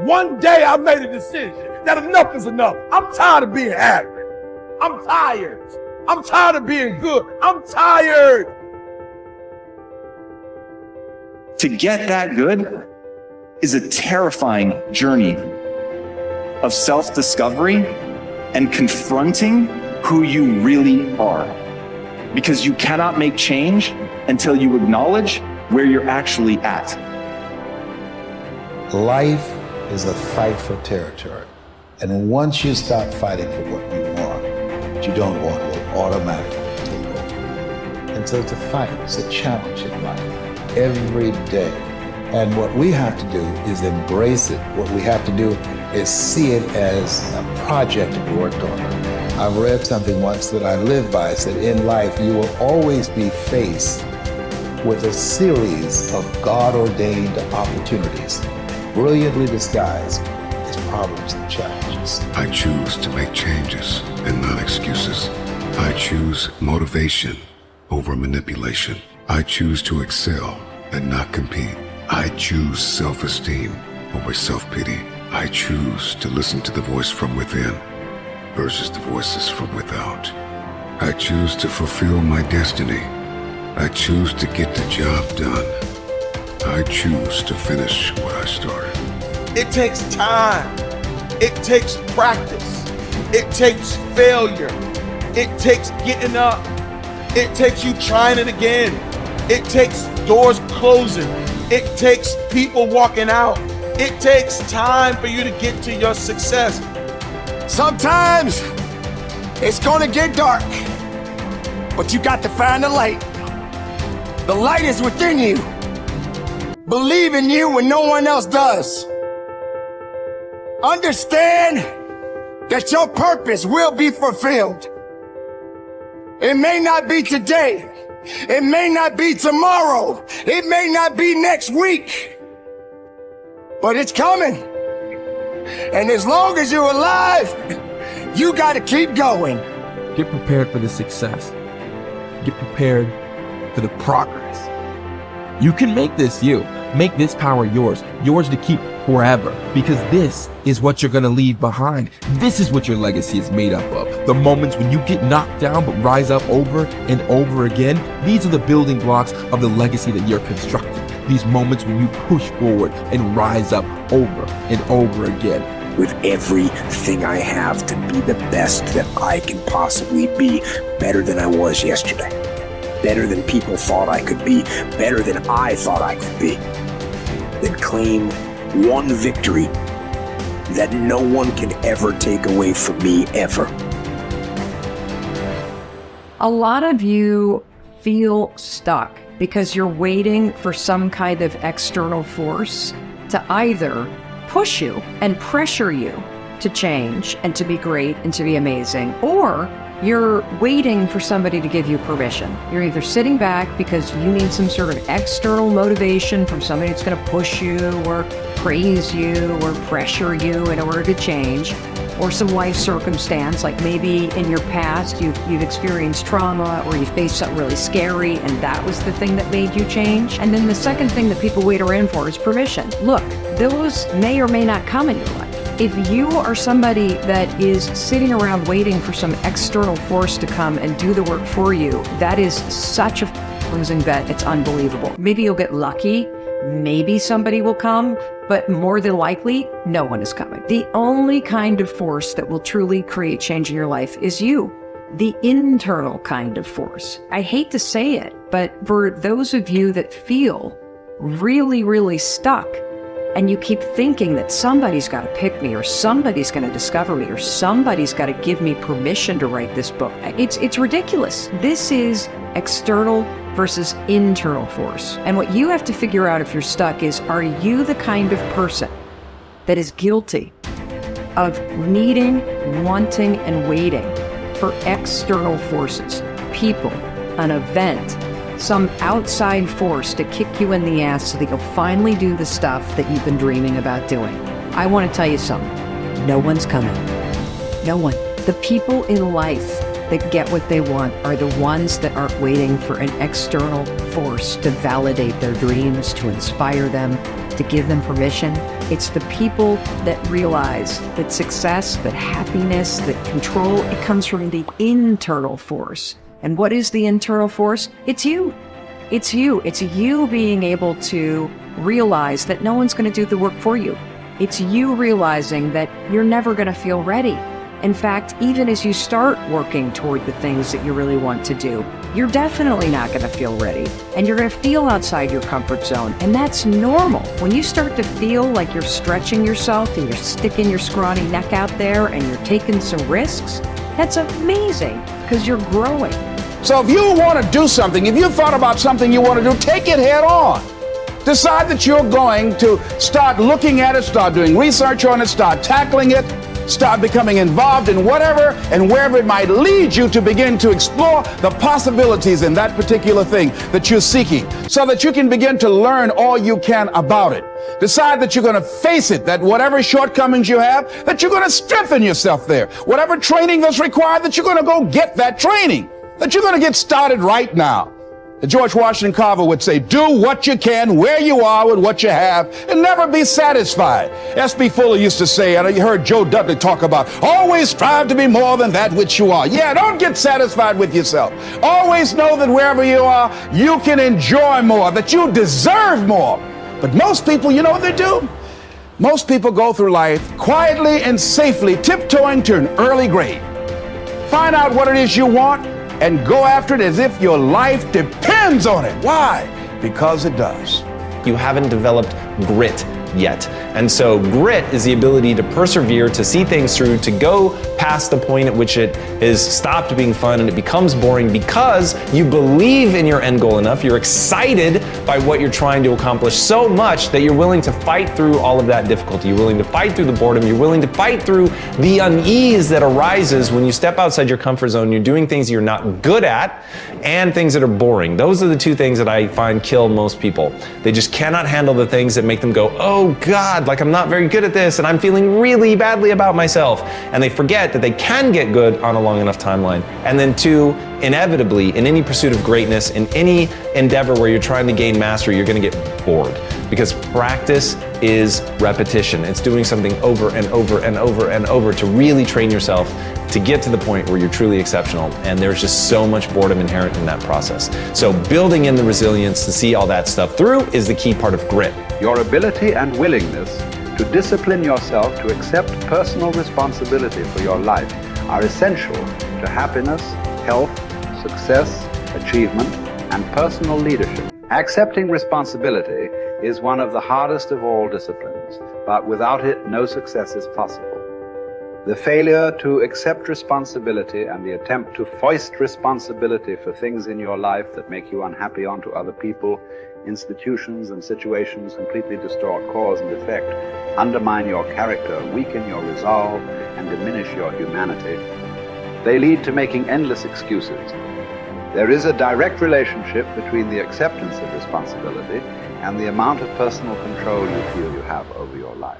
One day I made a decision that enough is enough. I'm tired of being average. I'm tired. I'm tired of being good. I'm tired. To get that good is a terrifying journey of self-discovery and confronting who you really are. Because you cannot make change until you acknowledge where you're actually at. Life is a fight for territory. And once you stop fighting for what you want, what you don't want will automatically take over. And so it's a fight, it's a challenge in life, every day. And what we have to do is embrace it. What we have to do is see it as a project to be worked on. I've read something once that I live by. It said, in life, you will always be faced with a series of God-ordained opportunities, brilliantly disguised as problems and challenges. I choose to make changes and not excuses. I choose motivation over manipulation. I choose to excel and not compete. I choose self-esteem over self-pity. I choose to listen to the voice from within versus the voices from without. I choose to fulfill my destiny. I choose to get the job done. I choose to finish what I started. It takes time. It takes practice. It takes failure. It takes getting up. It takes you trying it again. It takes doors closing. It takes people walking out. It takes time for you to get to your success. Sometimes it's gonna get dark, but you got to find the light. The light is within you. Believe in you when no one else does. Understand that your purpose will be fulfilled. It may not be today. It may not be tomorrow. It may not be next week. But it's coming. And as long as you're alive, you got to keep going. Get prepared for the success. Get prepared for the progress. You can make this you. Make this power yours. Yours to keep forever. Because this is what you're going to leave behind. This is what your legacy is made up of. The moments when you get knocked down but rise up over and over again. These are the building blocks of the legacy that you're constructing. These moments when you push forward and rise up over and over again. With everything I have to be the best that I can possibly be, better than I was yesterday, better than people thought I could be, better than I thought I could be. Then claim one victory that no one can ever take away from me, ever. A lot of you feel stuck because you're waiting for some kind of external force to either push you and pressure you to change and to be great and to be amazing, or you're waiting for somebody to give you permission. You're either sitting back because you need some sort of external motivation from somebody that's going to push you or praise you or pressure you in order to change, or some life circumstance, like maybe in your past you've experienced trauma or you faced something really scary and that was the thing that made you change. And then the second thing that people wait around for is permission. Look, those may or may not come in your life. If you are somebody that is sitting around waiting for some external force to come and do the work for you, that is such a losing bet. It's unbelievable. Maybe you'll get lucky. Maybe somebody will come, but more than likely, no one is coming. The only kind of force that will truly create change in your life is you, the internal kind of force. I hate to say it, but for those of you that feel really, really stuck, and you keep thinking that somebody's got to pick me, or somebody's going to discover me, or somebody's got to give me permission to write this book, it's ridiculous. This is external versus internal force. And what you have to figure out if you're stuck is, are you the kind of person that is guilty of needing, wanting, and waiting for external forces, people, an event, some outside force to kick you in the ass so that you'll finally do the stuff that you've been dreaming about doing? I want to tell you something. No one's coming. No one. The people in life that get what they want are the ones that aren't waiting for an external force to validate their dreams, to inspire them, to give them permission. It's the people that realize that success, that happiness, that control, it comes from the internal force. And what is the internal force? It's you. It's you. It's you being able to realize that no one's going to do the work for you. It's you realizing that you're never going to feel ready. In fact, even as you start working toward the things that you really want to do, you're definitely not going to feel ready. And you're going to feel outside your comfort zone. And that's normal. When you start to feel like you're stretching yourself and you're sticking your scrawny neck out there and you're taking some risks, that's amazing because you're growing. So if you want to do something, if you've thought about something you want to do, take it head on. Decide that you're going to start looking at it, start doing research on it, start tackling it, start becoming involved in whatever and wherever it might lead you to begin to explore the possibilities in that particular thing that you're seeking so that you can begin to learn all you can about it. Decide that you're going to face it, that whatever shortcomings you have, that you're going to strengthen yourself there. Whatever training that's required, that you're going to go get that training, that you're going to get started right now. George Washington Carver would say, do what you can, where you are with what you have, and never be satisfied. S.B. Fuller used to say, and you heard Joe Dudley talk about, always strive to be more than that which you are. Yeah, don't get satisfied with yourself. Always know that wherever you are, you can enjoy more, that you deserve more. But most people, you know what they do? Most people go through life quietly and safely, tiptoeing to an early grave. Find out what it is you want, and go after it as if your life depends on it. Why? Because it does. You haven't developed grit yet. And so grit is the ability to persevere, to see things through, to go past the point at which it is stopped being fun and it becomes boring because you believe in your end goal enough, you're excited by what you're trying to accomplish so much that you're willing to fight through all of that difficulty. You're willing to fight through the boredom. You're willing to fight through the unease that arises when you step outside your comfort zone. You're doing things you're not good at and things that are boring. Those are the two things that I find kill most people. They just cannot handle the things that make them go, oh God, like I'm not very good at this and I'm feeling really badly about myself. And they forget that they can get good on a long enough timeline. And then two, inevitably, in any pursuit of greatness, in any endeavor where you're trying to gain mastery, you're going to get bored because practice is repetition. It's doing something over and over and over and over to really train yourself to get to the point where you're truly exceptional. And there's just so much boredom inherent in that process. So building in the resilience to see all that stuff through is the key part of grit. Your ability and willingness to discipline yourself to accept personal responsibility for your life are essential to happiness, health, success, achievement, and personal leadership. Accepting responsibility is one of the hardest of all disciplines, but without it, no success is possible. The failure to accept responsibility and the attempt to foist responsibility for things in your life that make you unhappy onto other people, institutions, and situations completely distort cause and effect, undermine your character, weaken your resolve, and diminish your humanity. They lead to making endless excuses. There is a direct relationship between the acceptance of responsibility and the amount of personal control you feel you have over your life.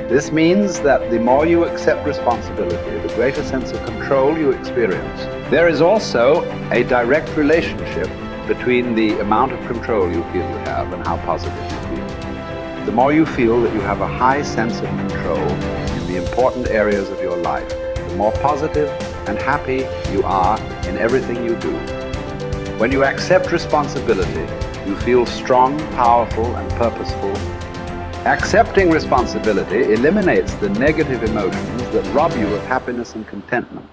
This means that the more you accept responsibility, the greater sense of control you experience. There is also a direct relationship between the amount of control you feel you have and how positive you feel. The more you feel that you have a high sense of control in the important areas of your life, the more positive and happy you are in everything you do. When you accept responsibility, you feel strong, powerful, and purposeful. Accepting responsibility eliminates the negative emotions that rob you of happiness and contentment.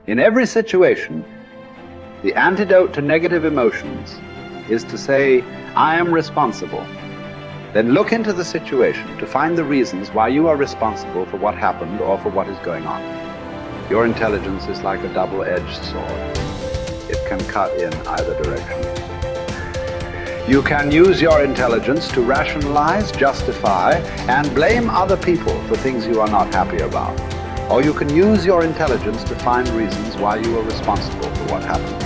In every situation, the antidote to negative emotions is to say, I am responsible. Then look into the situation to find the reasons why you are responsible for what happened or for what is going on. Your intelligence is like a double-edged sword. It can cut in either direction. You can use your intelligence to rationalize, justify, and blame other people for things you are not happy about. Or you can use your intelligence to find reasons why you are responsible for what happened,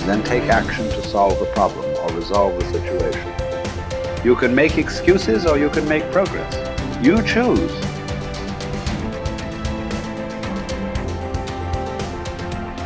and then take action to solve the problem or resolve the situation. You can make excuses or you can make progress. You choose.